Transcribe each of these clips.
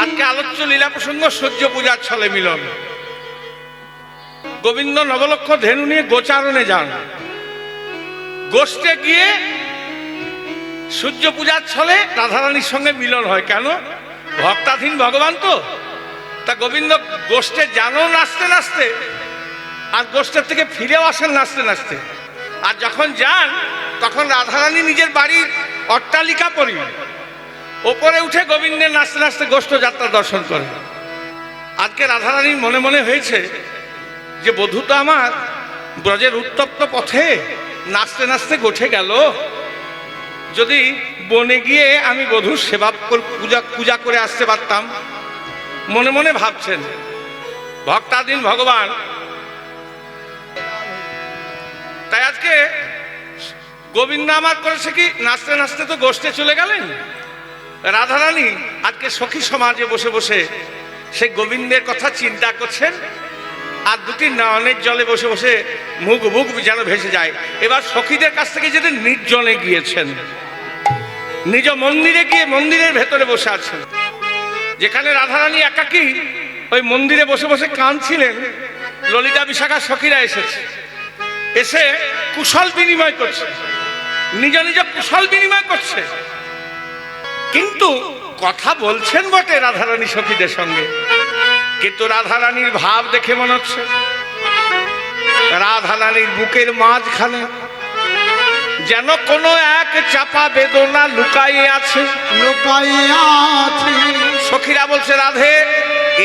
আজকে আলোচ্য লীলা প্রসঙ্গ সূর্য পূজার ছলে মিলন। গোবিন্দ নবলক্ষ ধেনু নিয়ে গোচারণে যান, গোষ্ঠে গিয়ে সূর্য পূজার ছলে রাধারানীর সঙ্গে মিলন হয়। কেন? ভক্তাধীন ভগবান তো, তা গোবিন্দ গোষ্ঠে জানো নাচতে নাচতে, আর গোষ্ঠের থেকে ফিরেও আসেন নাচতে নাচতে। আর যখন যান তখন রাধারানী নিজের বাড়ির অট্টালিকা পরি ওপরে উঠে গোবিন্দের নাচতে নাচতে গোষ্ঠ যাত্রা দর্শন করে। আজকে রাধারানীর মনে মনে হয়েছে যে বধূ তো আমার ব্রজের উত্তপ্ত পথে নাচতে নাচতে গোঠে গেল, যদি বনে গিয়ে আমি বধূর সেবা পূজা করে আসতে পারতাম। মনে মনে ভাবছেন ভক্তাধীন ভগবান। তাই আজকে গোবিন্দ আমার করেছে কি, নাচতে নাচতে তো গোষ্ঠে চলে গেলেন। রাধারানী আজকে সখী সমাজে বসে বসে সে গোবিন্দের কথা চিন্তা করছেন, আর দুটি নয়নের জলে বসে বসে মুখ মুখ যেন ভেসে যায়। এবার সখীদের কাছ থেকে যেতে নির্জনে গিয়েছেন, নিজ মন্দিরে গিয়ে মন্দিরের ভেতরে বসে আছেন। যেখানে রাধারানী একাকী ওই মন্দিরে বসে বসে কাঁদছিলেন, ললিতা বিশাখা সখীরা এসেছে, এসে কুশল বিনিময় করছে, নিজ নিজ কুশল বিনিময় করছে। কিন্তু কথা বলছেন বটে রাধারানী সখীদের সঙ্গে, কিন্তু রাধারানীর ভাব দেখে মনে হচ্ছে রাধারানীর বুকের মাঝখানে যেন কোনো এক চাপা বেদনা লুকাইয়ে আছে, লুকাইয়ে আছে। সখীরা বলছে, রাধে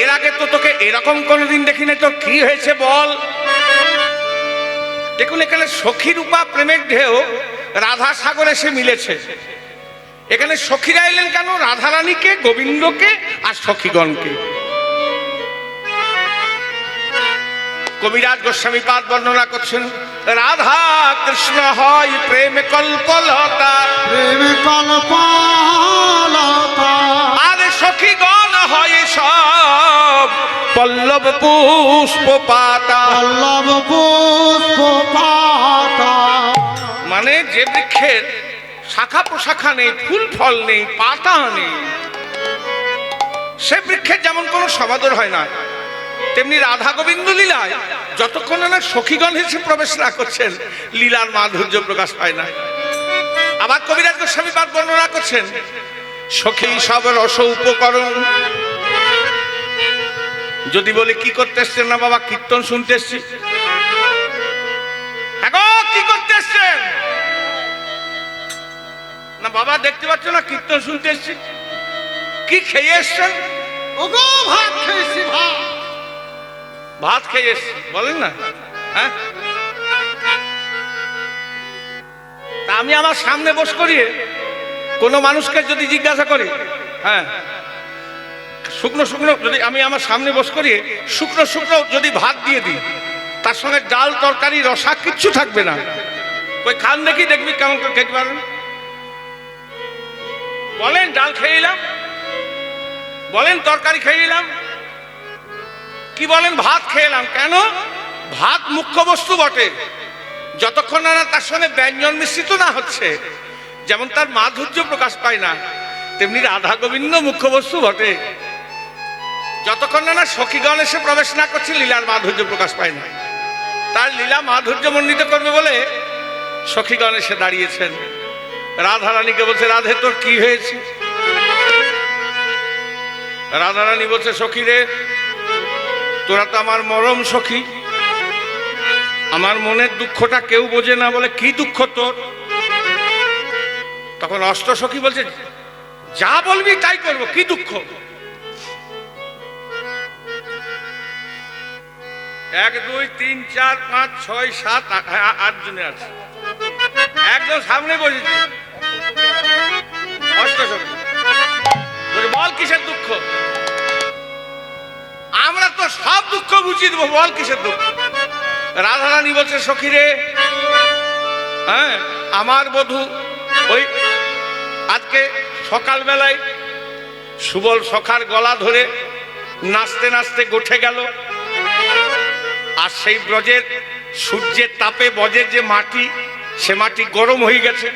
এর আগে তো তোকে এরকম কোনোদিন দেখিনি, তোর কি হয়েছে বল। দেখুন এখানে সখী রূপা প্রেমের ঢেউ রাধা সাগরে এসে মিলেছে। এখানে সখীরা এলেন কেন? রাধারানীকে, গোবিন্দকে আর সখীগণকে। কবিরাজ গোস্বামী পাদ বর্ণনা করছেন, রাধা কৃষ্ণ হয় প্রেম কল্পলতা, প্রেম কল্পলতা, আর সখীগণ হয় সব পল্লব পুষ্প পাতা, পল্লব পুষ্প পাতা। মানে যে বৃক্ষের শাখা প্রশাখা নেই, ফুল ফল নেই, পাতা নেই, সে বৃক্ষের যেমন কোনো সমাদর হয় না, তেমনি রাধা গোবিন্দ লীলায় যতক্ষণ না সখীগণ এসে প্রবেশ না করছেন লীলার মাধুর্য প্রকাশ পায় না। আবার কবিরাজ গোস্বামী পাদ বর্ণনা করছেন, সখী সব রস উপকরণ। যদি বলে কি করতে এসছেন? না বাবা, কীর্তন শুনতে এসছি। কি করতে এসছেন? না বাবা, দেখতে পাচ্ছ না কীর্তন শুনতে এসছি। কি খেয়ে এসছেন? ওগো ভাত খেয়েছি, ভাত। ভাত খেয়ে এসছি বলেন না? হ্যাঁ, তা আমি আমার সামনে বস করিয়ে কোনো মানুষকে যদি জিজ্ঞাসা করি, হ্যাঁ শুকনো শুকনো, যদি আমি আমার সামনে বস করিয়ে শুকনো শুকনো যদি ভাত দিয়ে দিই, তার সঙ্গে ডাল তরকারি রসা কিচ্ছু থাকবে না, ওই খান দেখি, দেখবি কেমন করে খেতে পারবেন? বলেন ডাল খেয়ে এলাম, বলেন তরকারি খেয়ে এলাম, কি বলেন ভাত খেয়ে এলাম। কেন? ভাত মুখ্য বস্তু বটে, যতক্ষণ না তার সঙ্গে ব্যঞ্জন মিশ্রিত না হচ্ছে, যেমন তার মাধুর্য প্রকাশ পায় না, তেমনি রাধা গোবিন্দ মুখ্য বস্তু বটে। যতক্ষণ না সখীগণ এসে প্রবেশ না করছে লীলার মাধুর্য প্রকাশ পায় না। তার লীলা মাধুর্য মণ্ডিত করবে বলে সখীগণ এসে দাঁড়িয়েছেন। রাধারানীকে বলছে, রাধে তোর কি হয়েছে? রাধারানী বলছে, সখী রে, তোরা তো আমার মরম সখী, আমার মনের দুঃখটা কেউ বোঝে না। বলে, কি দুঃখ তোর? তখন অষ্ট সখী বলছে, যা বলবি তাই করবো, কি দুঃখ? 1 2 3 4 5 6 7 8 জনে আছে, একজন সামনে বসেছে। অষ্ট সখী বল কিসের দুঃখ? আমরা তো সব দুঃখ বুঝিয়ে দেবো, বল কিসের দুঃখ? রাধারানী বলছে, সখী রে, হ্যাঁ আমার বধূ ওই আজকে সকালবেলায় সুবল সখার গলা ধরে নাচতে নাচতে গোঠে গেল, আর সেই ব্রজের সূর্যের তাপে ব্রজের যে মাটি, সে মাটি গরম হয়ে গেছে।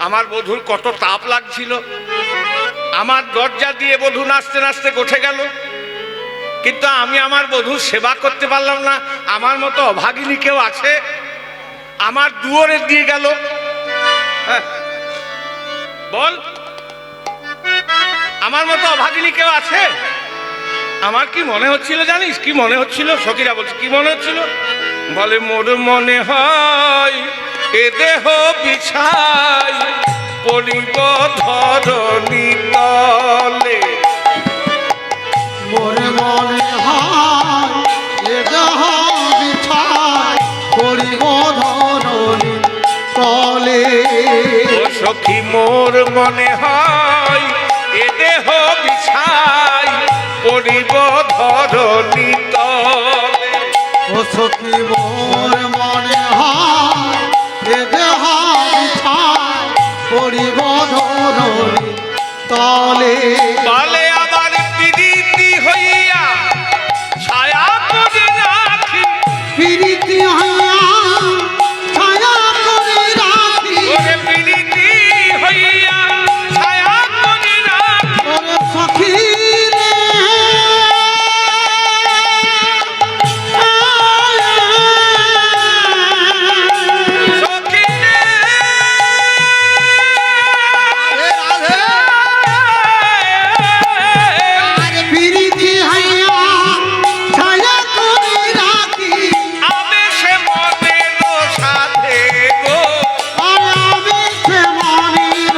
আমার বধূর কত তাপ লাগছিল, আমার দরজা দিয়ে বধূ নাচতে নাচতে গোঠে গেল, কিন্তু আমি আমার বধূর সেবা করতে পারলাম না। আমার মতো অভাগিনী কেউ আছে? আমার দুয়ারে দিয়ে গেল। হ্যাঁ, বল, আমার মতো অভাগিনী কেউ আছে? আমার কি মনে হচ্ছিল জানিস? কি মনে হচ্ছিল? সখীরা বলছে কি মনে হচ্ছিল? বলে মোর মনে হয় এ দেহ বিছাই পড়িব ধরণী তলে। মোর মনে হয় এ দেহ বিছাই পড়িব ধরণী তলে। ও সখী মোর মনে হয় এ দেহ বিছাই পড়িব ধরণী তলে। ও সখী মোর মনে হয় এ দেহ বিছাই পড়িব ধরণী তলে। বলে আবার প্রীতি হইয়া ছায়া করে রাখি, প্রীতি হইয়া ছায়া করে রাখি। ওরে প্রীতি হইয়া ছায়া করে রাখি। ওরে সখী রে সখী রে, প্রীতি হইয়া ছায়া করে রাখি। আবেশে মনের সাথে গো, আমি সে মনির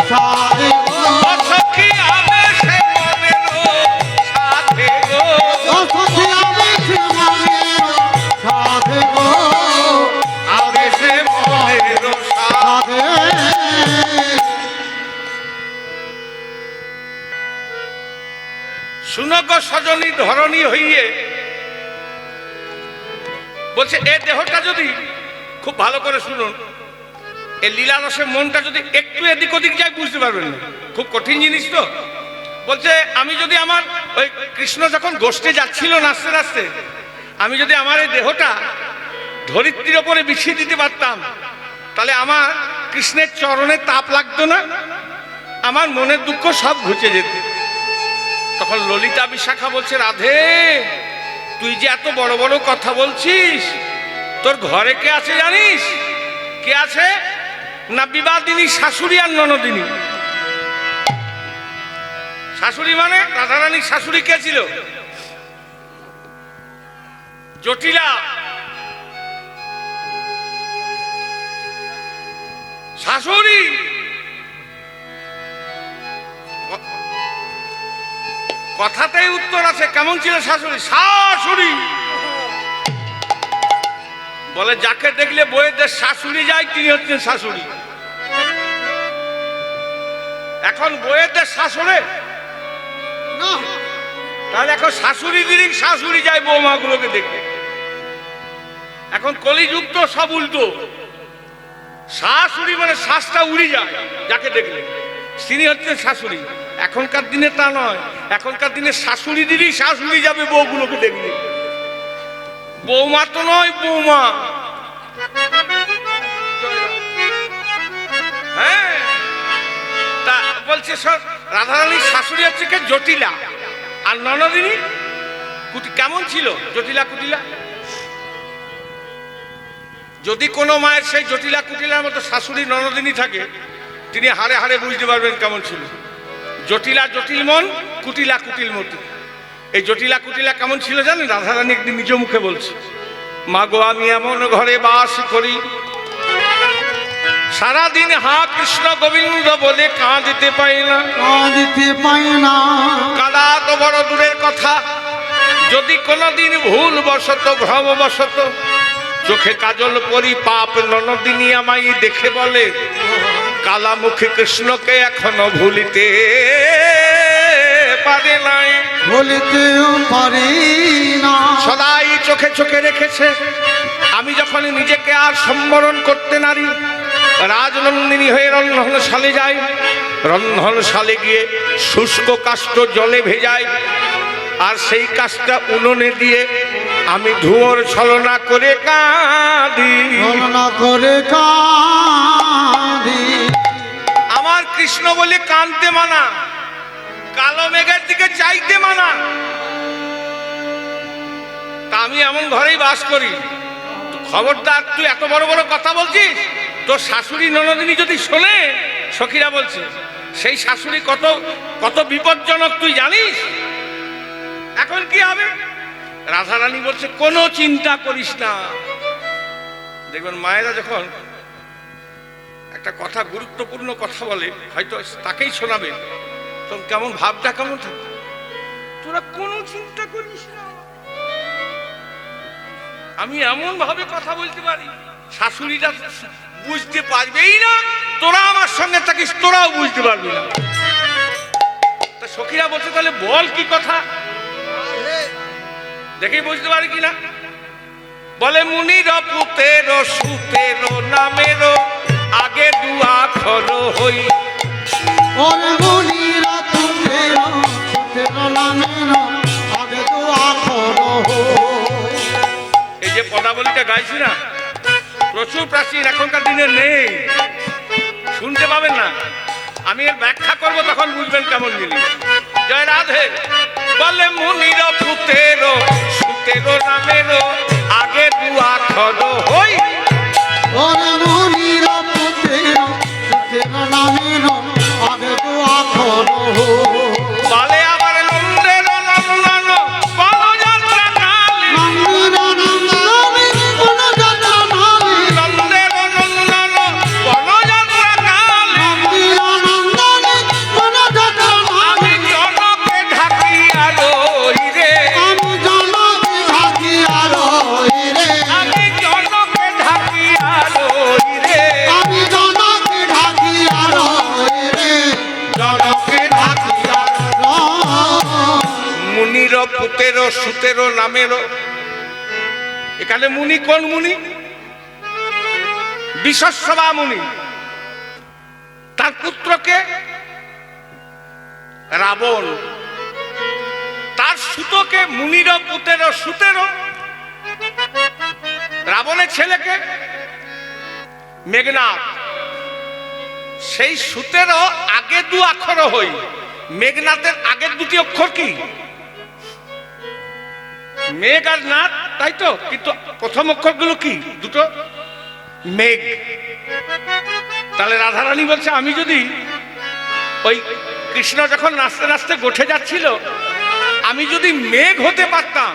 সাথে গো। ও সখী আবেশে মনের সাথে গো, ও সখী আমি সে মনির সাথে গো। আবেশে মনের সাথে। সাথে শুনক সজনী ধরণী হইয়ে বলছে এ দেহটা যদি, খুব ভালো করে শুনুন, এই লীলারসে মনটা যদি একটু এদিক ওদিক যায় বুঝতে পারবেন না, খুব কঠিন জিনিস তো। বলছে আমি যদি আমার ওই কৃষ্ণ যখন গোষ্ঠে যাচ্ছিল নাচতে নাচতে, আমি যদি আমার এই দেহটা ধরিত্রীর ওপরে বিছিয়ে দিতে পারতাম, তাহলে আমার কৃষ্ণের চরণে তাপ লাগতো না, আমার মনের দুঃখ সব ঘুচে যেত। তখন ললিতা বিশাখা বলছে রাধে, তুই যে এত বড় বড় কথা বলছিস, তোর ঘরে কে আছে জানিস? কে আছে না? বিবাদিনী শাশুড়ি আর ননদিনী। শাশুড়ি মানে রাধারানীর শাশুড়ি কে ছিল? জটিলা। শাশুড়ি কথাতেই উত্তর আছে। কেমন ছিল শাশুড়ি? শাশুড়ি বলে যাকে দেখলে বইয়েদের শাশুড়ি যায় তিনি হচ্ছেন শাশুড়ি। এখন বইয়েদের শাশুড়ে না তাহলে এখন শাশুড়ি দিদি শাশুড়ি যায় বৌমাগুলোকে দেখতে। এখন কলিযুগ তো সব উল্টো। শাশুড়ি মানে শ্বাসটা উড়ি যায় যাকে দেখলে, তিনি হচ্ছেন শাশুড়ি। এখনকার দিনে তা নয়, এখনকার দিনে শাশুড়ি দিদি শাশুড়ি যাবে বউগুলোকে দেখলে। বৌমা তো নয়, বৌমা। হ্যাঁ, তা বলছে সব রাধারানীর শাশুড়ি হচ্ছে কে? জটিলা। আর ননদিনী কেমন ছিল? জটিলা কুটিলা। যদি কোনো মায়ের সেই জটিলা কুটিলার মতো শাশুড়ি ননদিনী থাকে, তিনি হাড়ে হাড়ে বুঝতে পারবেন কেমন ছিল। জটিলা জটিল মন, কুটিলা কুটিল মতি। এই জটিলা কুটিলা কেমন ছিল জানেন? রাধারানী একদিন নিজ মুখে বলছে, মা গো আমি এমন ঘরে বাস করি, সারাদিন হা কৃষ্ণ গোবিন্দ বলে কাঁদতে পাই না। কাঁদিতে পাই না। কাঁদা তো বড় দূরের কথা, যদি কোনোদিন ভুল বশত ভ্রম বশত চোখে কাজল পরি পাপ ননদিনী আমায় দেখে বলে, কালামুখী কৃষ্ণকে এখনো ভুলিতে পারে নাই। বলিতেও পারি না। সদাই চোখে চোখে রেখেছে। আমি যখন নিজেকে আর সম্বরণ করতে নারি, রাজনন্দিনী হয়ে রন্ধনশালে যাই, রন্ধনশালে গিয়ে শুষ্ক কাষ্ঠ জলে ভেজাই, আর সেই কাজটা উনুনে দিয়ে আমি ধুয়োর ছলনা করে কাঁদি। ছলনা করে কাঁদি। আমার কৃষ্ণ বলে কাঁদতে মানা, যাইতে মানা। তা আমি এমন ঘরেই বাস করি, খবরদার তুই এত বড় বড় কথা বলছিস, তোর শাশুড়ি ননদিনী যদি শোনে, সখীরা বলছে সেই শাশুড়ি কত কত বিপজ্জনক তুই জানিস। এখন কি হবে? রাধারানী বলছে কোনো চিন্তা করিস না। দেখবেন মায়েরা যখন একটা কথা, গুরুত্বপূর্ণ কথা বলে, হয়তো তাকেই শোনাবে, তখন কেমন ভাবটা কেমন থাকে, তোরা কোনো চিন্তা করিস না। আমি এমন ভাবে কথা বলতে পারি, শাশুড়িটা বুঝতে পারবেই না, তোরা আমার সঙ্গে থাকিস, তোরাও বুঝতে পারবি না। তা সখীরা বলছে তাহলে বল কি কথা, দেখেই বুঝতে পারি কিনা। বলে মুনির পুতের সুতের নামের আগে দুয়াক্ষর হই। ওরে মুনির পুতের সুতের নামের আগে দুয়াক্ষর হই। এই যে পদাবলীটা গাইছি না, প্রচুর প্রাচীন, এখনকার দিনে নেই, শুনতে পাবেন না। আমি এর ব্যাখ্যা করব, তখন বুঝবেন কেমন জিনিস। জয় রাধে। বলে মুনির পুতের সুতের নামের আগে দুয়াক্ষর হই। ওরে মুনির পুতের সুতের নামের আগে দুয়াক্ষর হই। বলে আবার নন্দের নন্দন বনযাত্রা কালী। নন্দির নন্দনে বনযাত্রা কালী। নন্দের নন্দন বনযাত্রা কালী। নন্দির নন্দনে বনযাত্রা আমি কালী। জনকে ঢাকিয়া লই রে। আমি জনকে ঢাকিয়া লই রে। আমি জনকে ঢাকিয়া লই রে। আমি জনকে ঢাকিয়া লই রে। জনকে ঢাকিয়া লই। মুনির পুতের সুতের নামের, এখানে মুনি কোন মুনি? বিশ্বস্রবা মুনি। তার পুত্রকে রাবণ, তার সুতকে মুনির পুতের সুতের, রাবণের ছেলেকে মেঘনাদ। সেই সুতেরও আগে দু অক্ষর হই। মেঘনাথের আগের দুটি অক্ষর কি? মেঘ আর নাথ, তাই তো, কিন্তু প্রথম অক্ষরগুলো কি? দুটো মেঘ। তাহলে রাধারানী বলছে আমি যদি ওই কৃষ্ণ যখন নাচতে নাচতে গোঠে যাচ্ছিল, আমি যদি মেঘ হতে পারতাম,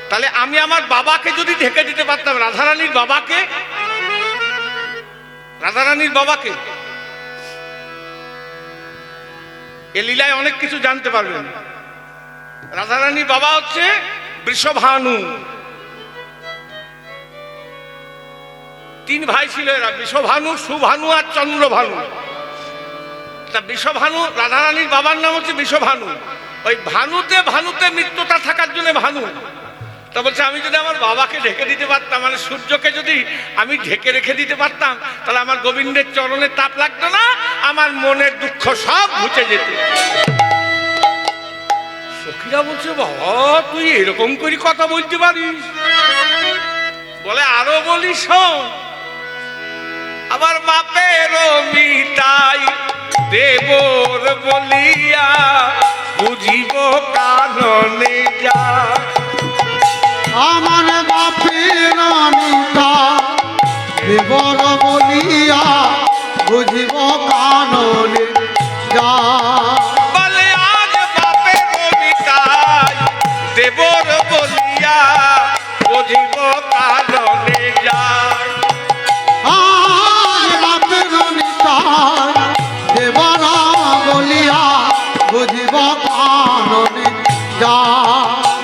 তাহলে আমি আমার বাবাকে যদি ঢেকে দিতে পারতাম, রাধারানীর বাবাকে, রাধারানীর বাবাকে। এ লীলায় অনেক কিছু জানতে পারবেন। রাধারানীর বাবা হচ্ছে বৃষভানু। তিন ভাই ছিল এরা, বৃষভানু, সুভানু আর চন্দ্রভানু। তা বৃষভানু, রাধারানীর বাবার নাম হচ্ছে বৃষভানু। ওই ভানুতে ভানুতে মৃত্যুটা থাকার জন্য ভানু। তা বলছে আমি যদি আমার বাবাকে ঢেকে দিতে পারতাম, মানে সূর্যকে যদি আমি ঢেকে রেখে দিতে পারতাম, তাহলে আমার গোবিন্দের চরণে তাপ লাগতো না, আমার মনের দুঃখ সব ঘুচে যেত। সখীরা বলছে বাবা তুই এরকম করে কথা বলতে পারিস? বলে আরো বলি শোন। আবার বাপের মিটাই দেবর বলিয়া বুঝিব কারণে যা। আমার বাপের নিতা দেবর বলিয়া বুঝিব কাননে যা। বলে আজ বাপের মিটাই দেবর বলিয়া বুঝিব কারণে যা। আজ বাপের নিতা দেবর বলিয়া বুঝিব কাননে যা।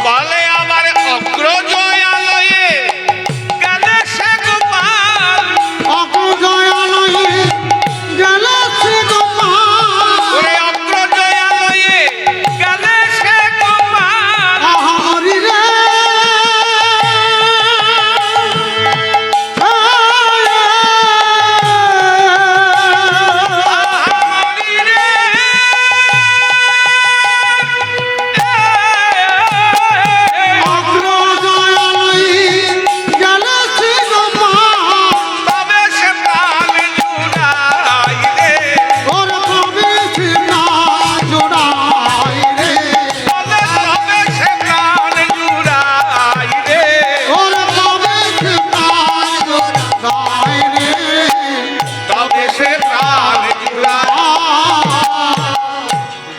বলে আমার অগ্রজয়ালয়ে গেলে সে গোপাল। অগ্র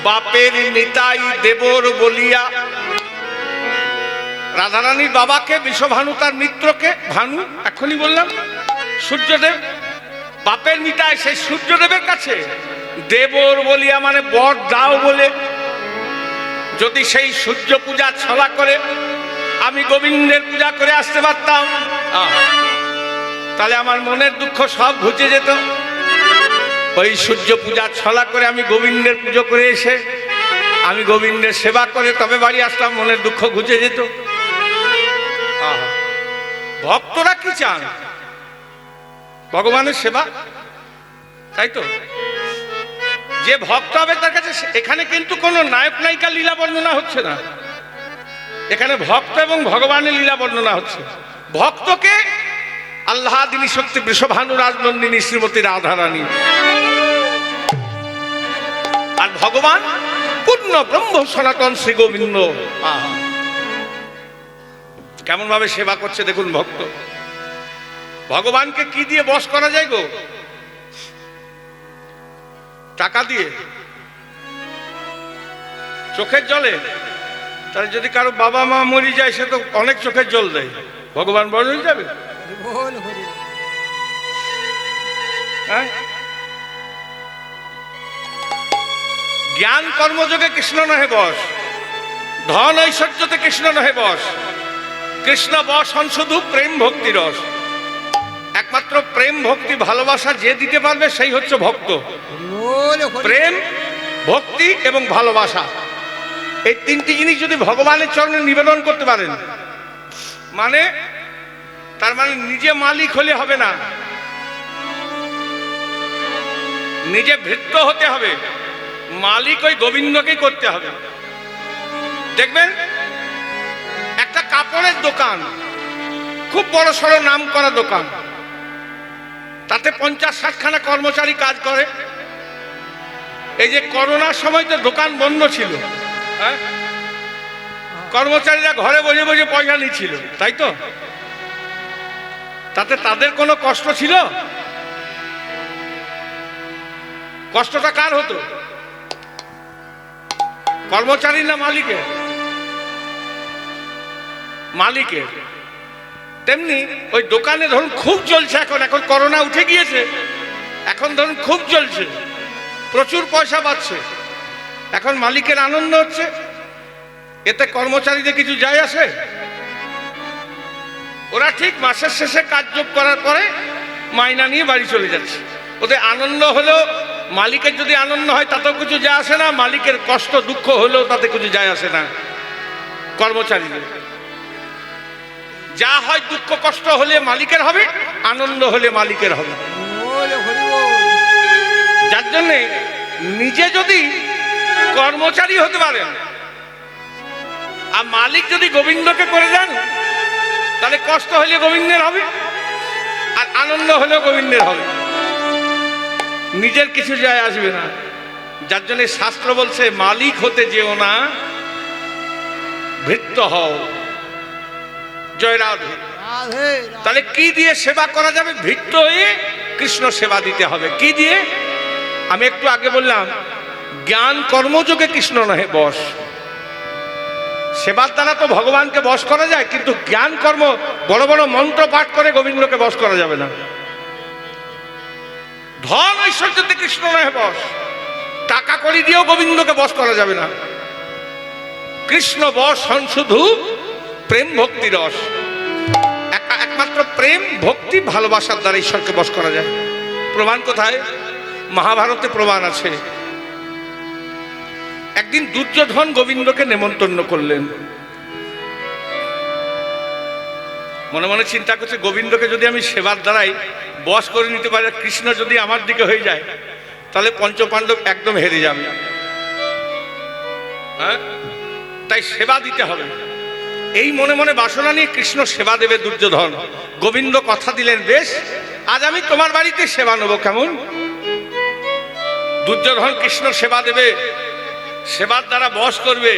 বাপের নিতাই দেবর বলিয়া। রাধারানীর বাবাকে বিষভানু, তার মিত্রকে ভানু, এখনই বললাম সূর্যদেব, বাপের নিতাই সেই সূর্যদেবের কাছে দেবর বলিয়া মানে বর দাও বলে, যদি সেই সূর্য পূজা ছলা করে আমি গোবিন্দের পূজা করে আসতে পারতাম, তাহলে আমার মনের দুঃখ সব ঘুচে যেত। ওই সূর্য পূজা ছলা করে আমি গোবিন্দের পুজো করে এসে আমি গোবিন্দের সেবা করে তবে বাড়ি আসতাম, মনের দুঃখ ঘুচে যেত। ভক্তরা কি চান? ভগবানের সেবা, তাই তো? যে ভক্ত হবে তার কাছে, এখানে কিন্তু কোনো নায়ক নায়িকা লীলা বর্ণনা হচ্ছে না, এখানে ভক্ত এবং ভগবানের লীলা বর্ণনা হচ্ছে। ভক্তকে আল্লাদিনী শক্তি বৃষভানু রাজনন্দিনী শ্রীমতী রাধারানী, আর ভগবান পূর্ণ ব্রহ্ম সনাতন শ্রী গোবিন্দ। কেমন ভাবে সেবা করছে দেখুন ভক্ত। ভগবানকে কি দিয়ে বশ করা যায় গো? টাকা দিয়ে, চোখের জলে? তাহলে যদি কারো বাবা মা মরে যায় সে তো অনেক চোখের জল দেয়, ভগবান বড় হয়ে যাবে? হ্যাঁ, জ্ঞান কর্মযোগে কৃষ্ণ নহে বশ, ধন ঐশ্বর্যতে কৃষ্ণ নহে বশ, কৃষ্ণ বশ হন শুধু প্রেম ভক্তি রস। একমাত্র প্রেম ভক্তি ভালোবাসা যে দিতে পারবে সেই হচ্ছে ভক্ত। প্রেম, ভক্তি এবং ভালোবাসা, এই তিনটি জিনিস যদি ভগবানের চরণে নিবেদন করতে পারেন, মানে তার মানে নিজে মালিক হলে হবে না, নিজে ভৃত্য হতে হবে, মালিক ওই গোবিন্দকেই করতে হবে। দেখবেন একটা কাপড়ের দোকান, খুব বড় সড়ো নাম করা দোকান, তাতে 50-60 খানা কর্মচারী কাজ করে। এই যে করোনার সময় তো দোকান বন্ধ ছিল, হ্যাঁ, কর্মচারীরা ঘরে বসে বসে পয়সা নিচ্ছিল, তাই তো? তাতে তাদের কোনো কষ্ট ছিল? কষ্টটা কার হতো? কর্মচারী না মালিকের? মালিকের। তেমনি ওই দোকানে ধরুন খুব চলছে, এখন এখন করোনা উঠে গিয়েছে, এখন ধরুন খুব চলছে, প্রচুর পয়সা পাচ্ছে, এখন মালিকের আনন্দ হচ্ছে, এতে কর্মচারীদের কিছু যায় আসে? ওরা ঠিক মাসের শেষে কাজ যোগ করার পরে মাইনা নিয়ে বাড়ি চলে যাচ্ছে। ওদের আনন্দ হলেও, মালিকের যদি আনন্দ হয় তাতেও কিছু যায় আসে না, মালিকের কষ্ট দুঃখ হলেও তাতে কিছু যায় আসে না কর্মচারীদের। যা হয় দুঃখ কষ্ট হলে মালিকের হবে, আনন্দ হলে মালিকের হবে। যার জন্যে নিজে যদি কর্মচারী হতে পারেন আর মালিক যদি গোবিন্দকে করে দেন, তাহলে কষ্ট হলে গোবিন্দের হবে আর আনন্দ হলেও গোবিন্দের হবে, নিজের কিছু যায় আসবে না। যার জন্য শাস্ত্র বলছে মালিক হতে যেও না, ভৃত্য হও। জয় রাধে। তাহলে কি দিয়ে সেবা করা যাবে? ভৃত্য হয়ে কৃষ্ণ সেবা দিতে হবে। কি দিয়ে? আমি একটু আগে বললাম জ্ঞান কর্মযোগে কৃষ্ণ নহে বশ। সেবার দ্বারা তো ভগবানকে বশ করা যায়, কিন্তু জ্ঞান কর্ম, বড় বড় মন্ত্র পাঠ করে গোবিন্দকে বশ করা যাবে না। ধন ঐশ্বর্যতে কৃষ্ণ নহে বশ, টাকা কড়ি দিয়েও গোবিন্দকে বশ করা যাবে না। কৃষ্ণ বশ হন শুধু প্রেম ভক্তি রস। একমাত্র প্রেম ভক্তি ভালোবাসার দ্বারা ঈশ্বরকে বশ করা যায়। প্রমাণ কোথায়? মহাভারতে প্রমাণ আছে। একদিন দুর্যোধন গোবিন্দকে নেমন্তন্ন করলেন, মনে মনে চিন্তা করছে গোবিন্দকে যদি আমি সেবার দ্বারাই বশ করে নিতে পারি, কৃষ্ণ যদি আমার দিকে হয়ে যায় তাহলে পঞ্চপাণ্ডব একদম হেরে যাবে, হ্যাঁ, তাই সেবা দিতে হবে। এই মনে মনে বাসনা নিয়ে কৃষ্ণ সেবা দেবে দুর্যোধন। গোবিন্দ কথা দিলেন, বেশ আজ আমি তোমার বাড়িতে সেবা নেব, কেমন? দুর্যোধন কৃষ্ণ সেবা দেবে, সেবার দ্বারা বশ করবে,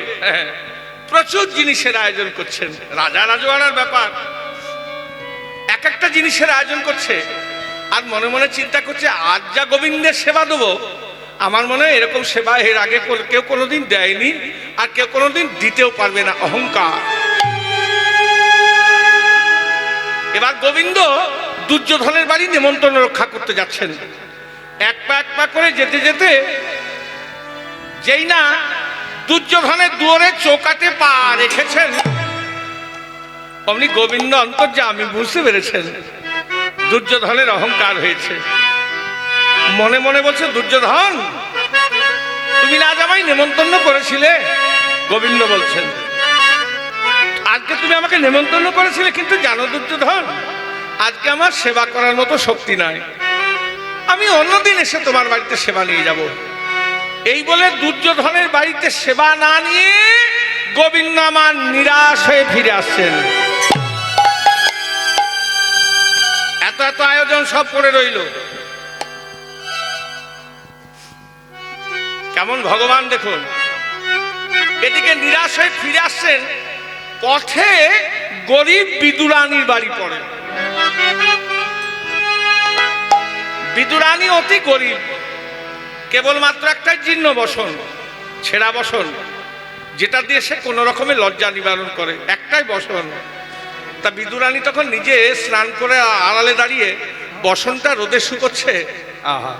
প্রচুর জিনিসের আয়োজন করছেন। রাজা রাজওয়াড়ার ব্যাপার, এক একটা জিনিসের আয়োজন করছে, আর মনে মনে চিন্তা করছে আজ যা গোবিন্দের সেবা দেবো আমার মনে হয় এরকম সেবা এর আগে কেউ কোনোদিন দেয়নি, আর কেউ কোনোদিন দিতেও পারবে না। অহংকার। এবার গোবিন্দ দুর্যোধনের বাড়ি নিমন্ত্রণ রক্ষা করতে যাচ্ছেন। এক পা করে যেতে যেতে যেই না দুর্যোধনের দুয়ারে চৌকাঠে পা রেখেছেন, অমনি গোবিন্দ অন্তর্যামী বুঝতে পেরেছেন দুর্যোধনের অহংকার হয়েছে। মনে মনে বলছে, দুর্যোধন তুমি না আমায় নেমন্তন্ন করেছিলে? গোবিন্দ বলছেন, আজকে তুমি আমাকে নেমন্তন্ন করেছিলে, কিন্তু জানো দুর্যোধন, আজকে আমার সেবা করার মতো শক্তি নাই, আমি অন্যদিন এসে তোমার বাড়িতে সেবা নিয়ে যাব। এই বলে দুর্যোধনের বাড়িতে সেবা না নিয়ে গোবিন্দ আমার নিরাশ হয়ে ফিরে আসছেন। এত এত আয়োজন সব করে রইল, কেমন ভগবান দেখুন। এদিকে নিরাশ হয়ে ফিরে আসছেন, পথে গরিব বিদুরানীর বাড়ি পড়ে। বিদুরানী অতি গরিব, কেবলমাত্র একটা জীর্ণ বসন, ছেঁড়া বসন, যেটা দিয়ে সে কোনো রকমের লজ্জা নিবারণ করে, একটাই বসন। তা বিদুরানী তখন নিজে স্নান করে আড়ালে দাঁড়িয়ে বসনটা রোদে শুকোচ্ছে, আহা,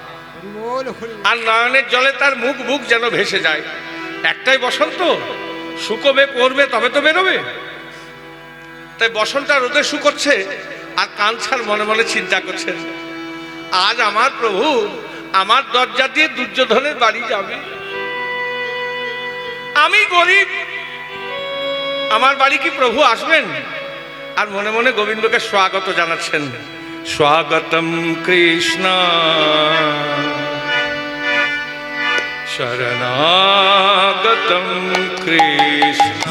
আর নয়নের জলে তার মুখ বুক যেন ভেসে যায়। একটাই বসন্ত, শুকোবে পড়বে তবে তো বেরোবে। তাই বসনটা রোদে শুকোচ্ছে, আর কাঞ্ছার মনে মনে চিন্তা করছেন, আজ আমার প্রভু আমার দরজা দিয়ে দুর্যোধনের বাড়ি যাবে, আমি গরিব, আমার বাড়ি কি প্রভু আসবেন? আর মনে মনে গোবিন্দকে স্বাগত জানাচ্ছেন, স্বাগতম কৃষ্ণ শরণাগতম কৃষ্ণ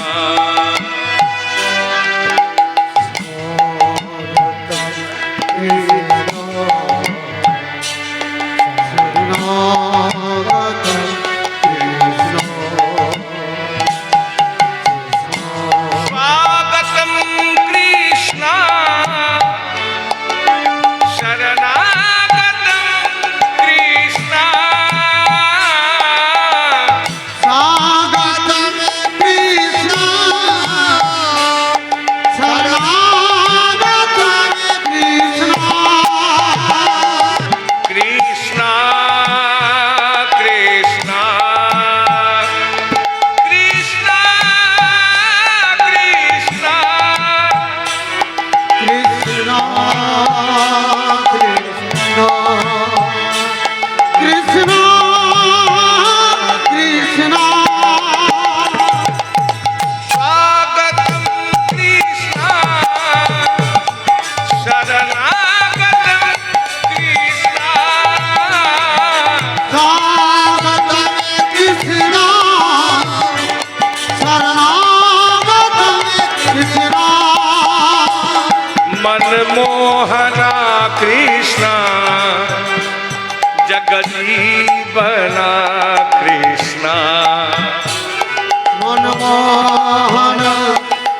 मनमोहना कृष्ण जगजीवना कृष्ण मनमोहन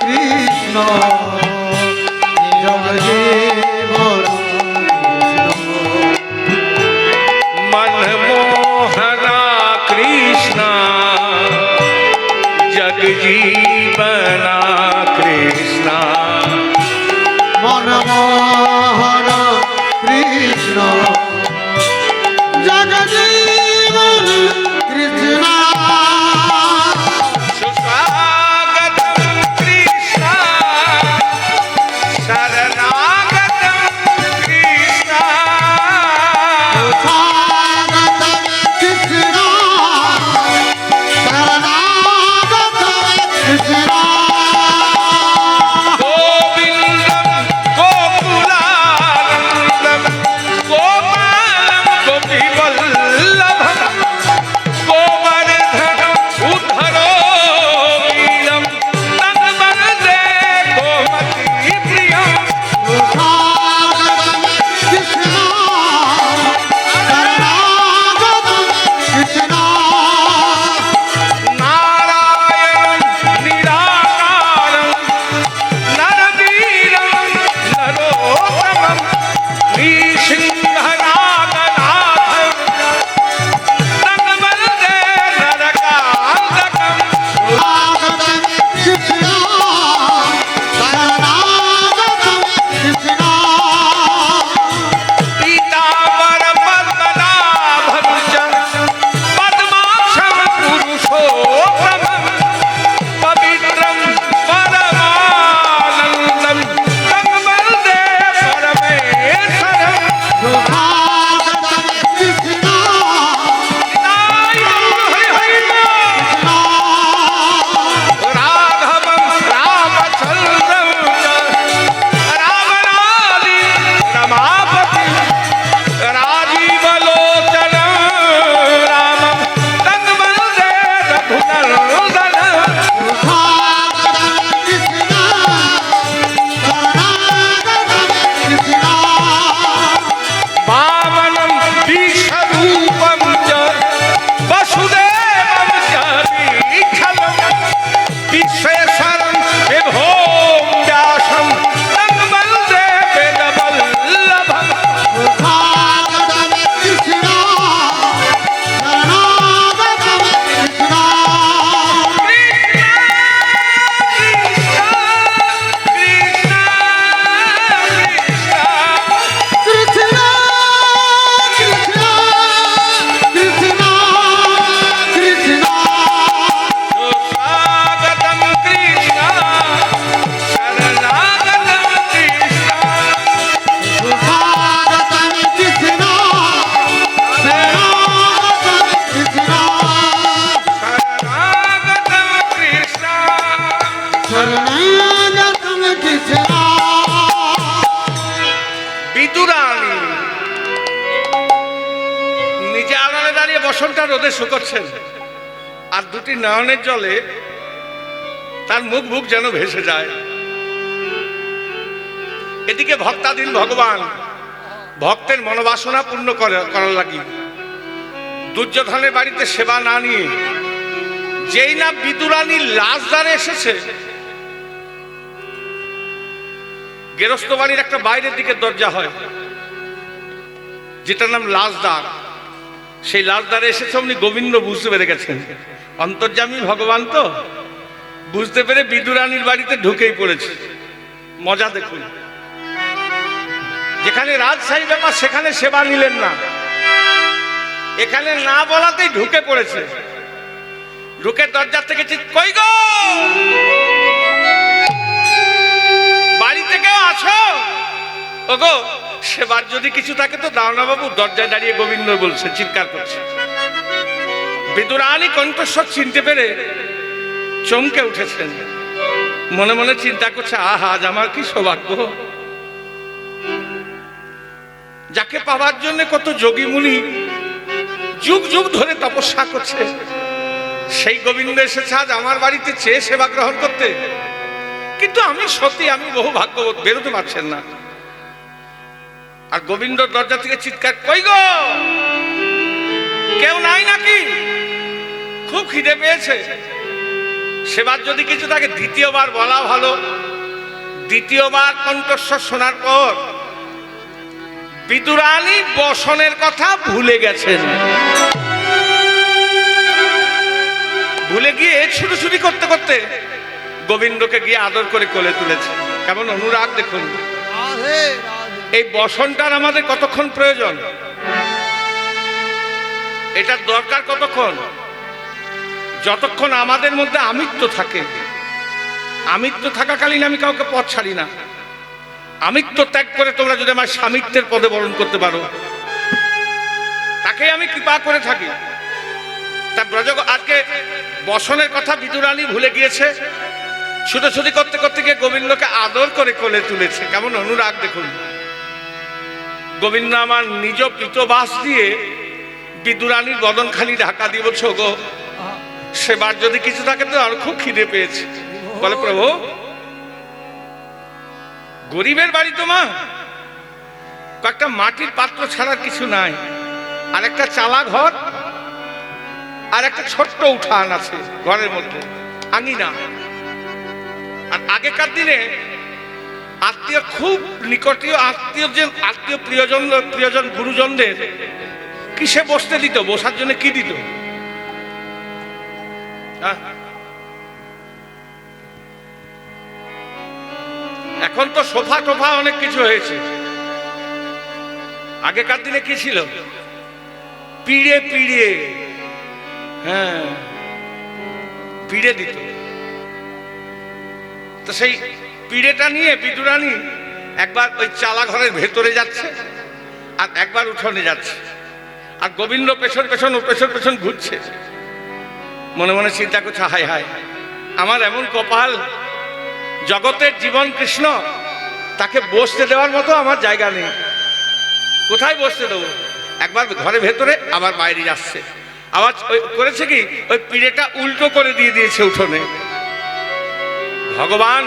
कृष्ण जगजीवन मनमोहना कृष्ण जगजीवना कृष्ण मनमोहन कृष्ण जगजीवन कृष्ण सुस्वागतं कृष्ण शरणागतं कृष्ण स्वागतं कृष्ण शरणागतं कृष्ण রোদে শুকোচ্ছেন, আর দুটি নয়নের জলে তার মুখ যেন ভেসে যায়। এদিকে ভক্তাধীন ভগবান ভক্তের মনোবাসনা পূর্ণ করার লাগি দুর্যোধনের বাড়িতে সেবা না নিয়ে যেই না বিদুরানীর লাশ দ্বারে এসেছে, গেরস্ত বাড়ির একটা বাইরের দিকে দরজা হয় যেটার নাম লাশদ্বার, সেই লাশদ্বারে এসেছে। অমনি গোবিন্দ বুঝতে পেরে গেছেন অন্তর্যামী ভগবান তো, বুঝতে পেরে বিদুরানীর বাড়িতে ঢুকেই পড়েছে। মজা দেখুন, যেখানে রাজশাহী ব্যাপার সেখানে সেবা নিলেন না, এখানে না বলাতেই ঢুকে পড়েছে। ঢুকে দরজা থেকে কই গো, বাড়ি থেকেও আসো, ওগো সেবার যদি কিছু থাকে তো দাও না বাবু। দরজায় দাঁড়িয়ে গোবিন্দ বলছে, চিৎকার করছে। বিদুরানী কণ্ঠস্বর চিনতে পেরে চমকে উঠেছেন, মনে মনে চিন্তা করছে, আহা আজ আমার কি সৌভাগ্য, যাকে পাওয়ার জন্য কত যোগী মুনি যুগ যুগ ধরে তপস্যা করছে, সেই গোবিন্দ এসেছে আজ আমার বাড়িতে চেয়ে সেবা গ্রহণ করতে। কিন্তু আমি সত্যি, আমি বহু ভাগ্যবতী, বেরোতে পারছেন না। আর গোবিন্দ দরজা থেকে চিৎকার, কই গো, কেউ নাই নাকি? খুব খিদে পেয়েছে, সেবার যদি কিছু থাকে। দ্বিতীয়বার বলা ভালো। দ্বিতীয়বার কণ্ঠস্বর শোনার পর বিদুরানী বসনের কথা ভুলে গেছেন। ভুলে গিয়ে ছুটোছুটি করতে করতে গোবিন্দকে গিয়ে আদর করে কোলে তুলেছে। কেমন অনুরাগ দেখুন। এই বসনটার আমাদের কতক্ষণ প্রয়োজন, এটার দরকার কতক্ষণ? যতক্ষণ আমাদের মধ্যে আমিত্ব থাকে। আমিত্ব থাকাকালীন আমি কাউকে পথ ছাড়ি না। আমিত্ব ত্যাগ করে তোমরা যদি আমার স্বামিত্বের পদে বরণ করতে পারো, তাকেই আমি কৃপা করে থাকি। তা ব্রজ আজকে বসনের কথা বিদুরানী ভুলে গিয়েছে, ছুটোছুটি করতে করতে গিয়ে গোবিন্দকে আদর করে কোলে তুলেছে। কেমন অনুরাগ দেখুন। গোবিন্দ আমার নিজ পিতবাস দিয়ে বিদুরানীর বদনখানি ঢাকা দিয়ে বলছো, গো সেবার যদি কিছু থাকে তো আর খুব খিদে পেয়েছে। বলে, প্রভু গরিবের বাড়ি তো মা, কয়েকটা মাটির পাত্র ছাড়ার কিছু নাই, আর একটা চালা ঘর, আর একটা ছোট্ট উঠান আছে ঘরের মধ্যে, আঙিনা। আর আগেকার দিনে আত্মীয়, খুব নিকটীয় আত্মীয় প্রিয়জন গুরুজনদের কিসে বসতে দিত? বসার জন্য কি দিত? এখন তো সোফা টোফা অনেক কিছু হয়েছে। আগেকার দিনে কি ছিল? পিড়ে পিড়ে, হ্যাঁ পিড়ে দিত। তো সেই পিড়েটা নিয়ে বিদুরানী একবার ওই চালা ঘরের ভেতরে যাচ্ছে, আর একবার উঠোনে যাচ্ছে, আর গোবিন্দ পেছন পেছন ঘুরছে। মনে মনে চিন্তা করছে, হায় হায়, আমার এমন কপাল, জগতের জীবন কৃষ্ণ, তাকে বসতে দেওয়ার মতো আমার জায়গা নেই। কোথায় বসতে দেবো? একবার ঘরে ভেতরে, আবার বাইরে যাচ্ছে। আবার করেছে কি, ওই পিড়েটা উল্টো করে দিয়ে দিয়েছে উঠোনে। ভগবান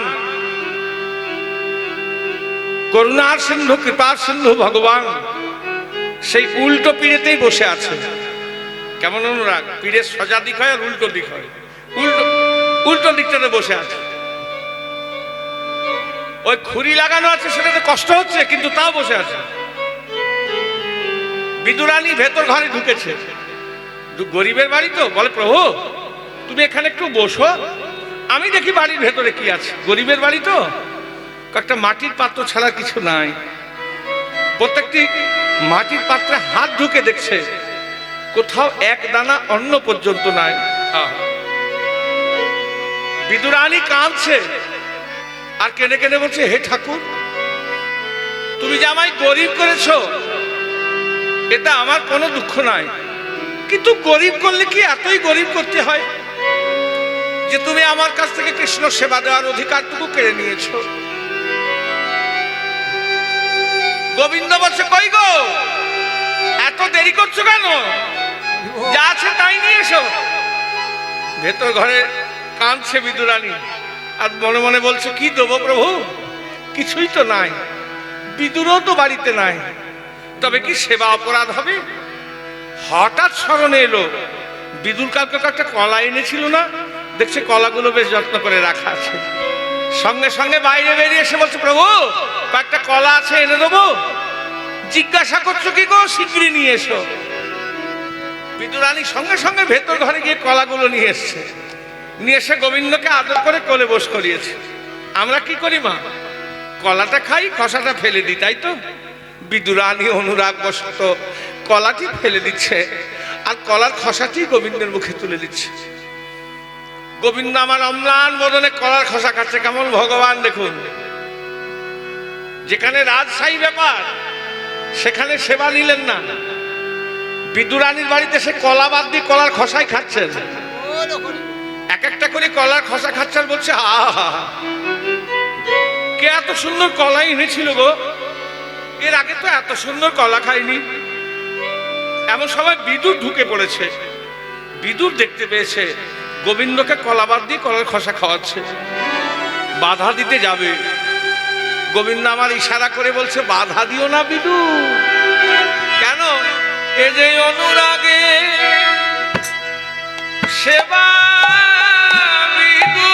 করুণার সিন্ধু, কৃপার সিন্ধু ভগবান সেই উল্টো পিড়েতেই বসে আছে। কেমন অনুরাগ! পিড়ের সোজা দিক হয় আর উল্টো দিক হয়, উল্টো দিকটাতে বসে আছে। ওই খুরি লাগানো আছে, সেটাতে কষ্ট হচ্ছে, কিন্তু তাও বসে আছে। বিদুরানী ভেতর ঘরে ঢুকেছে, গরিবের বাড়ি তো। বলে, প্রভু তুমি এখানে একটু বসো, আমি দেখি বাড়ির ভেতরে কি আছে। গরিবের বাড়ি তো, একটা মাটির পাত্র ছাড়া কিছু নাই। প্রত্যেকটি মাটির পাত্রে হাত ঢুকে দেখছে, কোথাও এক দানা অন্ন পর্যন্ত নাই। বিদুরানী কাঁদছে, আর কেঁদে কেঁদে বলছে, হে ঠাকুর, তুমি যে আমায় গরিব করেছো, এটা আমার কোনো দুঃখ নাই, কিন্তু গরিব করলে কি এতই গরিব করতে হয় যে তুমি আমার কাছ থেকে কৃষ্ণ সেবা দেওয়ার অধিকারটুকু কেড়ে নিয়েছো? গোবিন্দ বলছে, কই গো, এত দেরি করছো কেন? যা আছে তাই নিয়ে এসো। ভেতর ঘরে কাঁদছে বিদুরানী, আর মনে মনে বলছে কি দেবো প্রভু, কিছুই তো নাই, বিদুরও তো বাড়িতে নাই, তবে কি সেবা অপরাধ হবে? হঠাৎ স্মরণে এলো বিদুর কালকে একটা কলা এনেছিল না, দেখছে কলাগুলো বেশ যত্ন করে রাখা আছে। সঙ্গে সঙ্গে বাইরে বেরিয়ে এসে বলছে প্রভু কয়েকটা কলা আছে এনে দেবো। জিজ্ঞাসা করছো কি গো, শিগগিরই নিয়ে এসো। বিদুরানী সঙ্গে সঙ্গে ভেতর ঘরে গিয়ে কলাগুলো নিয়ে এসছে, নিয়ে এসে গোবিন্দকে আদর করে কোলে বস করিয়েছে। আমরা কি করি মা, কলাটা খাই, খসাটা ফেলে দিই, তাই তো? বিদুরানী অনুরাগ বশত কলাটি ফেলে দিচ্ছে, আর কলার খসাটি গোবিন্দের মুখে তুলে দিচ্ছে। গোবিন্দ আমার অম্লান বদনে কলার খসা খাচ্ছে, কেমন ভগবান দেখুন। যেখানে রাজশাহী ব্যাপার সেখানে সেবা নিলেন না, বিদুরানীর বাড়িতে সে কলা বাদ দিয়ে কলার খসাই খাচ্ছেন। এক একটা করে কলার খসা খাচ্ছেন, বলছে আহা, কে এত সুন্দর কলা এনেছিল গো, এর আগে তো এত সুন্দর কলা খাইনি। এমন সময় বিদুর ঢুকে পড়েছে। বিদুর দেখতে পেয়েছে গোবিন্দকে কলা বাদ দিয়ে কলার খসা খাওয়াচ্ছে, বাধা দিতে যাবে। গোবিন্দ আমার ইশারা করে বলছে বাধা দিও না বিদু। কেন? এ যে অনুরাগে সেবা বিদু,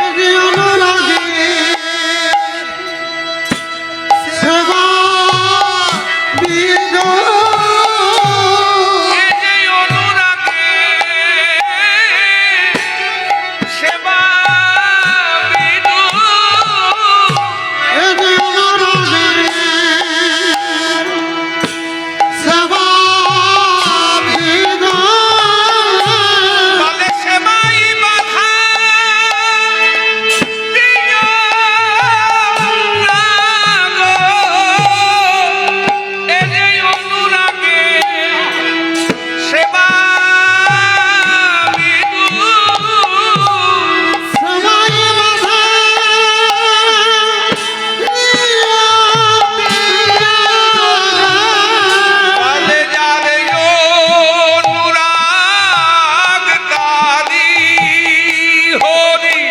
এ যে অনুরাগে সেবা বিদু, এ যে অনুরাগে সেবা বিদু, এ যে অনুরাগে সেবা বিদু, বলে সেবাই বাধা দিও না গো, এ যে অনুরাগে সেবা বিদু, সবাই বাধা বলে যারে অনুরাগ তারি হরি,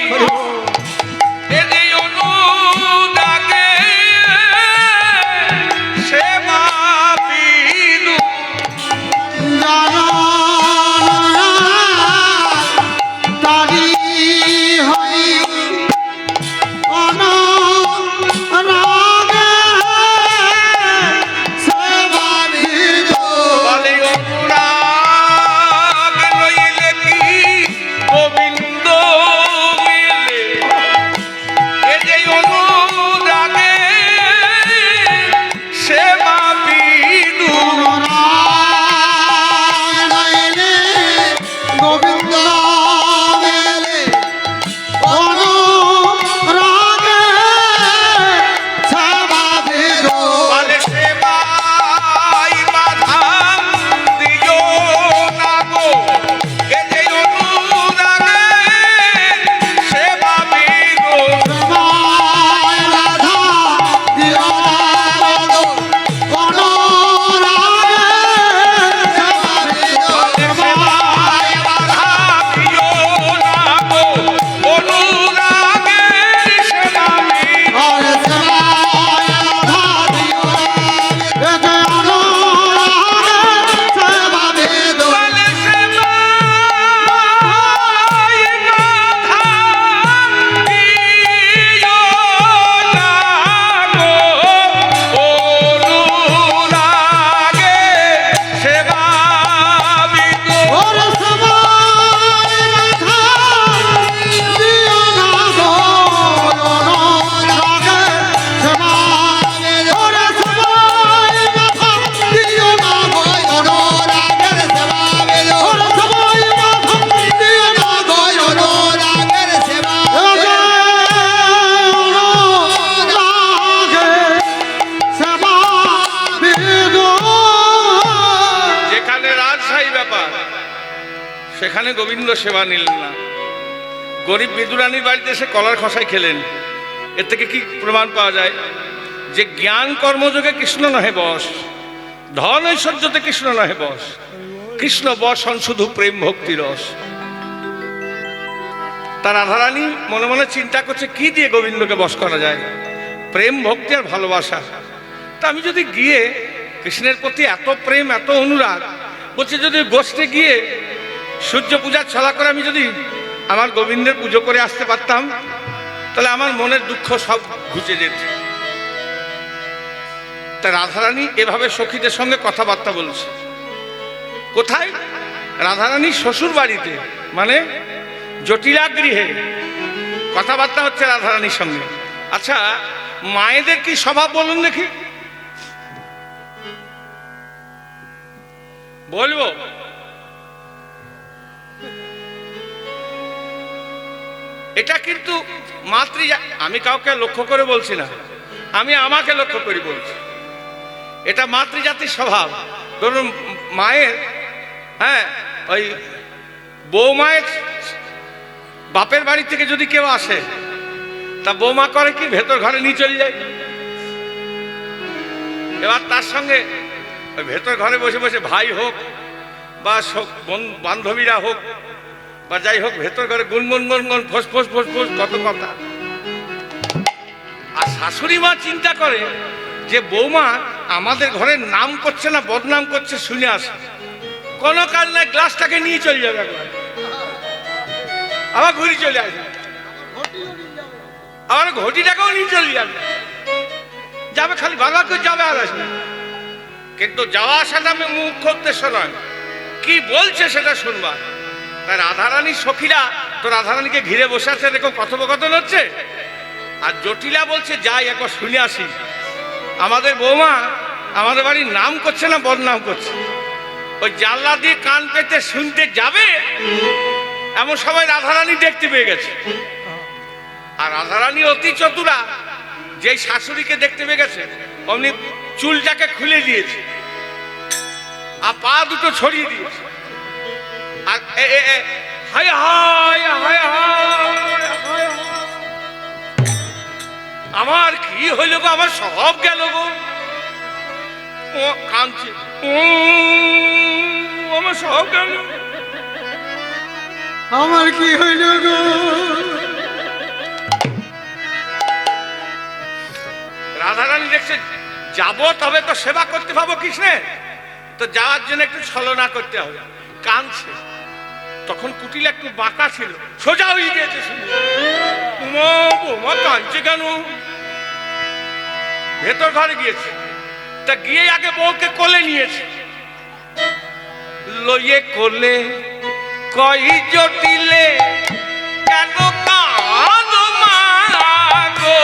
এ যে অনুরাগে সেবা বিদু, তারি হরি অনুরাগে সেবা বিদু, বলে অনুরাগ নইলে কি গোবিন্দ মিলে, এ যে অনুরাগে সেবা বিদু, অনুরাগ নইলে গোবিন্দ মেলে, অনুরাগে সেবা বিদু, বলে সেবাই বাধা দিও না গো, এ যে অনুরাগে সেবা বিদু, সবাই বাধা দিও না গো, অনুরাগে সেবা বিদু, বলে সেবাই বাধা দিও না গো, অনুরাগে সেবা বিদু, আর সবাই বাধা দিও না, এ যে অনুরাগে সেবা বিদু, বলে সেবাই বাধা দিও না গো, অনুরাগে সেবা বিদু, ওর সবাই বাধা দিও না গো, অনুরাগে সেবা বিদু, ওর সবাই বাধা দিও না গো, অনুরাগের সেবা বিদু, ওর সবাই বাধা দিও না গো, অনুরাগের সেবা বিদু, অনুরাগে সেবা বিদু। যেখানে রাজশাহী ব্যাপার সেখানে গোবিন্দ সেবা নিলেন না, গরিব বিদুরানীর বাড়িতে এসে কলার খসাই খেলেন। এর থেকে কি প্রমাণ পাওয়া যায়? যে জ্ঞান কর্মযোগে কৃষ্ণ নহে বশ, ধন ঐশ্বর্যতে কৃষ্ণ নহে বস, কৃষ্ণ বস হন শুধু প্রেম ভক্তি রস। তার রাধারানী মনে মনে চিন্তা করছে কি দিয়ে গোবিন্দকে বশ করা যায়, প্রেম ভক্তি আর ভালোবাসা। তা আমি যদি গিয়ে কৃষ্ণের প্রতি এত প্রেম এত অনুরাগ, বলছে যদি গোষ্ঠে গিয়ে সূর্য পূজার ছলা করে আমি যদি আমার গোবিন্দের পুজো করে আসতে পারতাম, তাহলে আমার মনের দুঃখ সব ঘুচে যেত। তা রাধারানী এভাবে সখীদের সঙ্গে কথাবার্তা বলছে। কোথায়? রাধারানী শ্বশুর বাড়িতে, মানে জটিলা গৃহে কথাবার্তা হচ্ছে রাধারানীর সঙ্গে। আচ্ছা, মায়েদের কি স্বভাব বলুন দেখি? বলবো? এটা কিন্তু আমি কাউকে লক্ষ্য করে বলছি না, আমি আমাকে লক্ষ্য করে বলছি। এটা মাতৃজাতির স্বভাব। ধরুন মায়ের, হ্যাঁ, ওই বৌমায়ের বাপের বাড়ি থেকে যদি কেউ আসে, তা বৌমা করে কি ভেতর ঘরে নিয়ে চলে যায়। এবার তার সঙ্গে ওই ভেতর ঘরে বসে বসে ভাই হোক বা বান্ধবীরা হোক বা যাই হোক, ভেতর ঘরে গুনগুন গুনগুন ফোস ফোস ফোস ফোস কত কথা। আর শাশুড়ি মা চিন্তা করে যে বৌমা আমাদের ঘরের নাম করছে না বদনাম করছে, শুনে আসে, কোনো কাজ নাই, গ্লাসটাকে নিয়ে চলে যাবে, একবার আবার ঘুরে চলে আসবে, আবার ঘটিটাকেও নিয়ে চলে যাবে, যাবে খালি বারবার করে যাবে আর আসবে। কিন্তু যাওয়া আসাটা মুখ্য উদ্দেশ্য নয়, কি বলছে সেটা শুনবা। তাই রাধারানীর সখীরা তো রাধারানীকে ঘিরে বসে আছে, এরকম কথোপকথন হচ্ছে। আর জটিলা বলছে যাই একবার শুনে আসি, আমাদের বৌমা আমাদের বাড়ির নাম করছে না বদনাম করছে। ওই জানলা দিয়ে কান পেতে শুনতে যাবে, এমন সবাই রাধারানী দেখতে পেয়ে গেছে। আর রাধারানী অতি চতুরা, যেই শাশুড়িকে দেখতে পেয়ে গেছে অমনি চুলটাকে খুলে দিয়েছে আর পা দুটো ছড়িয়ে দিয়েছে। আর হায় হায় হায় হায়, আমার কি হইল গো, আমার সব গেল গো। ও কাঁদছে, আমার সব গেল, আমার কি হইল গো। রাধারানী দেখছে যাবো তবে তো সেবা করতে পাবো কৃষ্ণের, তো যাওয়ার জন্য একটু ছলনা করতে হবে, কাঁদছে। তখন কুটিলা একটু বাঁকা ছিল, সোজা হয়ে গিয়েছে, বৌমা কাঁদছে কেন? ভেতর ঘরে গিয়েছে, তা গিয়ে আগে বউকে কোলে নিয়েছে, লইয়ে কোলে কই জটিলে কেন কাঁদো মা গো,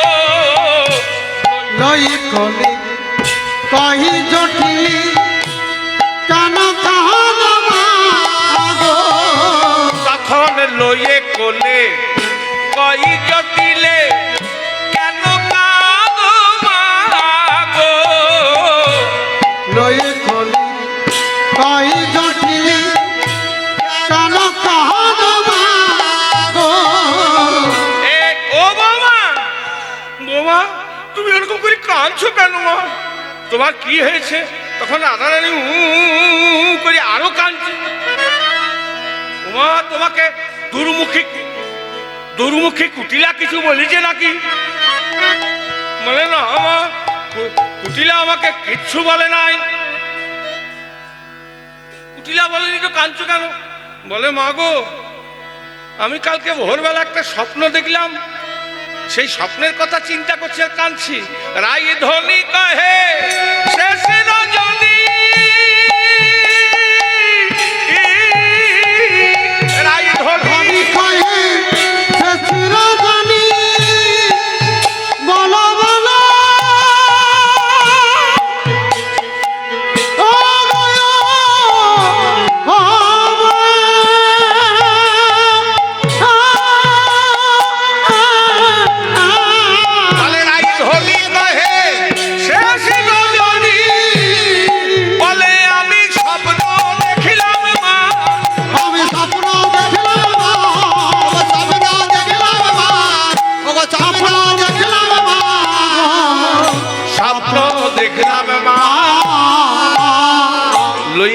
লই কোলে কহি জটিলি কেন কাঁদো মা গো। তখন লইয়ে কোলে কই জটিলে কেন কাঁদো মা গো, লই কোলে কহি জটিলি কেন কাঁদো মা গো। ও বৌমা, বৌমা তুমি এরকম করে কাঁদছো কেন মা, তোমার কি হয়েছে? তখন রাধারানী করে আরো কাঁদছে। মা তোমাকে দুর্মুখী কুটিলা কিছু বলেছে নাকি? বলে না মা, কুটিলা আমাকে কিচ্ছু বলে নাই। কুটিলা বলেনি তো কাঁদছো কেন? বলে মা গো, আমি কালকে ভোরবেলা একটা স্বপ্ন দেখলাম, সেই স্বপ্নের কথা চিন্তা করছি আর কাঁদছি। রাই ধনী কহে শেষ রজনী, রাই ধনী কহে শেষ রজনী, বলো বলো ও রাই ধনী কহে শেষ রজনী,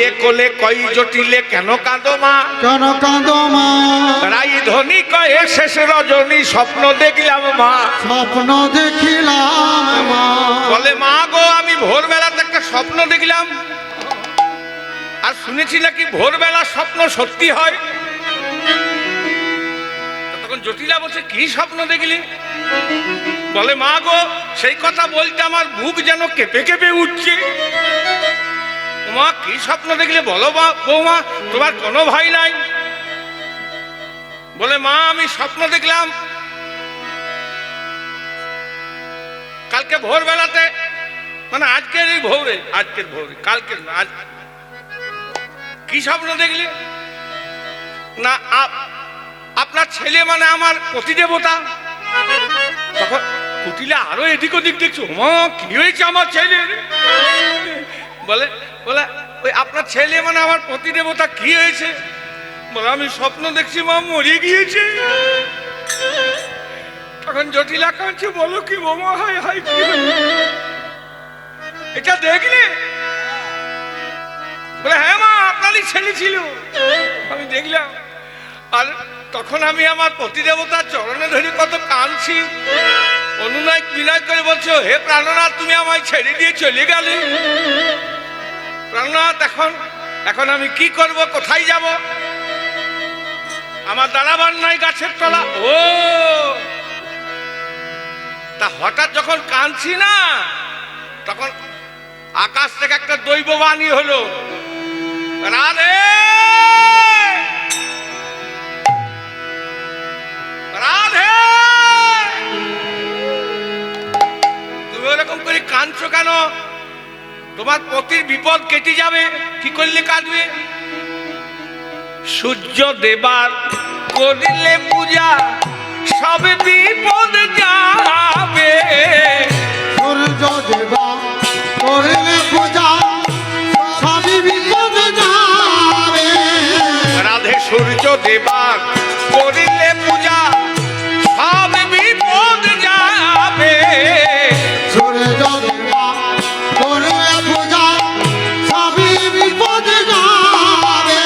মায়ে কোলে কই জটিলে কেন কাঁদো মা কেন কাঁদো মা রাই ধনী কয়ে শেষ রজনী স্বপ্ন দেখলাম মা স্বপ্ন দেখিলাম মা বলে মা গো আমি ভোরবেলাতে একটা স্বপ্ন দেখলাম আর শুনেছি নাকি ভোরবেলা স্বপ্ন সত্যি হয়। তখন জটিলা বলছে কি স্বপ্ন দেখলি? বলে মা গো সেই কথা বলতে আমার বুক যেন কেঁপে কেঁপে উঠছে। মা কি স্বপ্ন দেখলে বলো বৌমা, তোমার কোনো ভাই নাই? বলে মা আমি স্বপ্ন দেখলাম কালকে ভোরবেলাতে, মানে আজকের এই ভোরে, আজকের ভোরে, কালকের না, আজ। কি স্বপ্ন দেখলি? না আপনার ছেলে মানে আমার প্রতিদেবতা। তখন কুটিলা আরো এদিক ওদিক দেখছো, মা কি হয়েছে আমার ছেলে? বলে বলে ওই আপনার ছেলে মানে আমার প্রতিদেবতা, কি হয়েছে? বলে আমি স্বপ্ন দেখছি মা মরে গিয়েছে। তখন জটিলা কাঁদছে, বলো কি বোমা? হাই হাই কি এটা দেখলে? বলে হ্যাঁ মা আপনারই ছেলে ছিল, আমি দেখলাম। আর তখন আমি আমার প্রতিদেবতার চরণে ধরে কত কাঁদছি, অনুনয় বিনয় করে বলছো হে প্রাণনাথ তুমি আমায় ছেড়ে দিয়ে চলে গেলে। প্রাণনাথ এখন আমি কি করব, কোথায় যাব? আমার দাঁড়াবার নাই গাছের তলা। ও তা হঠাৎ যখন কাঁদছি না, তখন আকাশ থেকে একটা দৈববাণী হলো, রাধে রাধে। তুমি ওরকম করে কাঁদছো কেন? তোমার পতির বিপদ কেটে যাবে। কি করলে কাটবে? সূর্য দেবার করিলে পূজা সব বিপদ যাবে। সূর্য দেবা করিলে পূজা সবই বিপদ যাবে। রাধে সূর্য দেবার করিলে পূজা সব বিপদ যাবে। সূর্য দেবা করিলে পূজা সবই বিপদ যাবে।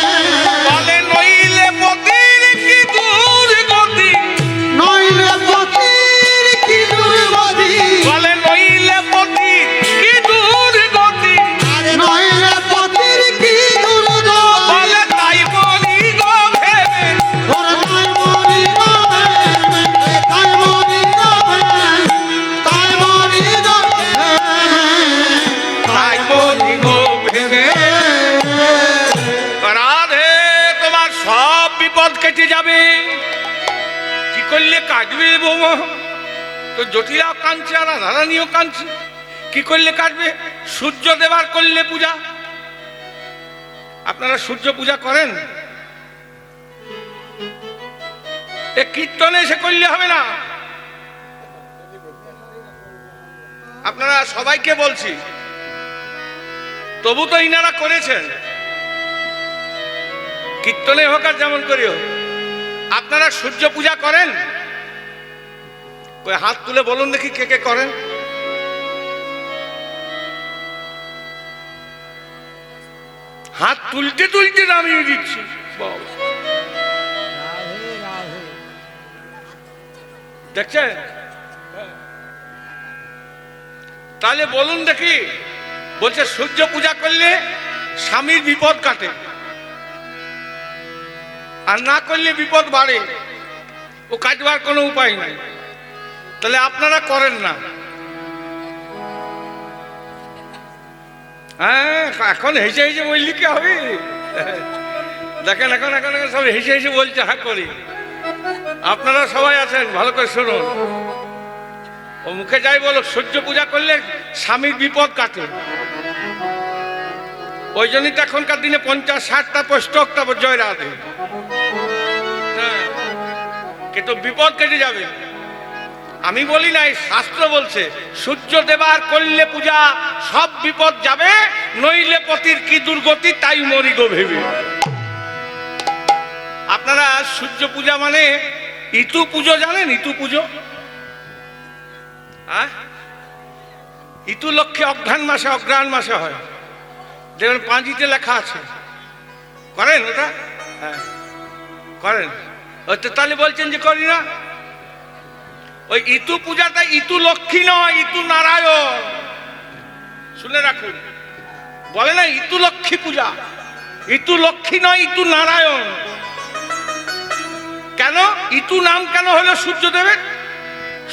বলে নইলে পতির কি দুর্গতি, নইলে পতির কি দুর্গতি। বলে নইলে পতির কি দুর্গতি। নইলে পতির কি দুর্গতি। বলে তাই বলি গো ভেবে, ওরে তাই মরি যাবে, তাই মরি যাবে, তাই মরি যাবে, তাই বলি গো ভেবে। রাধে তোমার সব বিপদ কেটে যাবে। কি করলে কাটবে বৌমা? তো জটিলাও কাঁদছে আর রাধারানীও কাঁদছে। কি করলে কাটবে? সূর্য দেবার করলে পূজা। আপনারা সূর্য পূজা করেন? এ কীর্তনে এসে করলে হবে না। আপনারা সবাইকে বলছি, তবু তো ইনারা করেছেন। কীর্তনে হোক আর যেমন করে হোক, আপনারা সূর্য পূজা করেন? কই হাত তুলে বলুন দেখি কে কে করেন। হাত তুলতে তুলতে নামিয়ে দিচ্ছি। বাবা, দেখছেন? তাহলে বলুন দেখি, বলছে সূর্য পূজা করলে স্বামীর বিপদ কাটে, আর না করলে বিপদ বাড়ে, ও কাটবার কোনো উপায় নাই। তাহলে আপনারা করেন না? হ্যাঁ, এখন হেসে হেসে বললি কি হবে? দেখেন এখন এখন এখন সব হেসে হেসে বলছে হ্যাঁ করি। আপনারা সবাই আছেন, ভালো করে শুনুন। ও মুখে যাই বলো সূর্য পূজা করলে স্বামীর বিপদ কাটে। ওই জন্যই তো এখনকার দিনে 50-60টা স্টকটা জয় রাধে। হ্যাঁ, কিন্তু বিপদ কেটে যাবে। আমি বলি নাই, শাস্ত্র বলছে সূর্য দেবার করলে পূজা সব বিপদ যাবে, নইলে পতির কি দুর্গতি তাই মরি গো ভেবে। আপনারা সূর্য পূজা মানে ইতু পুজো জানেন? ইতু পুজো, ইতু লক্ষ্যে অঘ্রাণ মাসে হয়। দেখবেন পাঁজিতে লেখা আছে, করেন ওটা? হ্যাঁ করেন। ওই তো তাহলে বলছেন যে করি না। ওই ইতু পূজাটা ইতু লক্ষ্মী নয়, ইতু নারায়ণ। শুনে রাখুন, বলে না ইতু লক্ষ্মী পূজা, ইতু লক্ষ্মী নয়, ইতু নারায়ণ। কেন ইতু নাম কেন হলো সূর্যদেবের?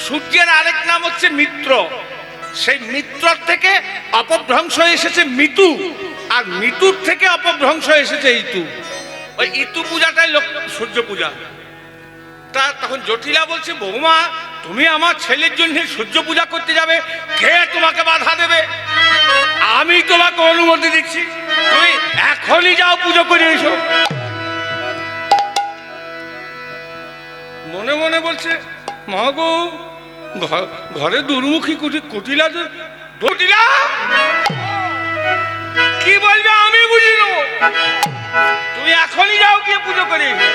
সূর্যের আরেক নাম হচ্ছে মিত্র। সেই মিত্র থেকে অপভ্রংশ এসেছে মিতু, আর মিতুর থেকে অপভ্রংশ এসেছে ইতু। ওই ইতু পূজাটাই সূর্য পূজা। তা তখন জটিলা বলছে, বৌমা তুমি আমার ছেলের জন্য সূর্য পূজা করতে যাবে, কে তোমাকে বাধা দেবে? আমি তোমাকে অনুমতি দিচ্ছি, তুমি এখনই যাও পুজো করে এসো। মনে মনে বলছে, মা গো, ঘরে দুর্মুখী কুটিলা, জটিলা কি বলবে আমি বুঝি নেবো, তুমি এখনই যাও গিয়ে পুজো করে এসো।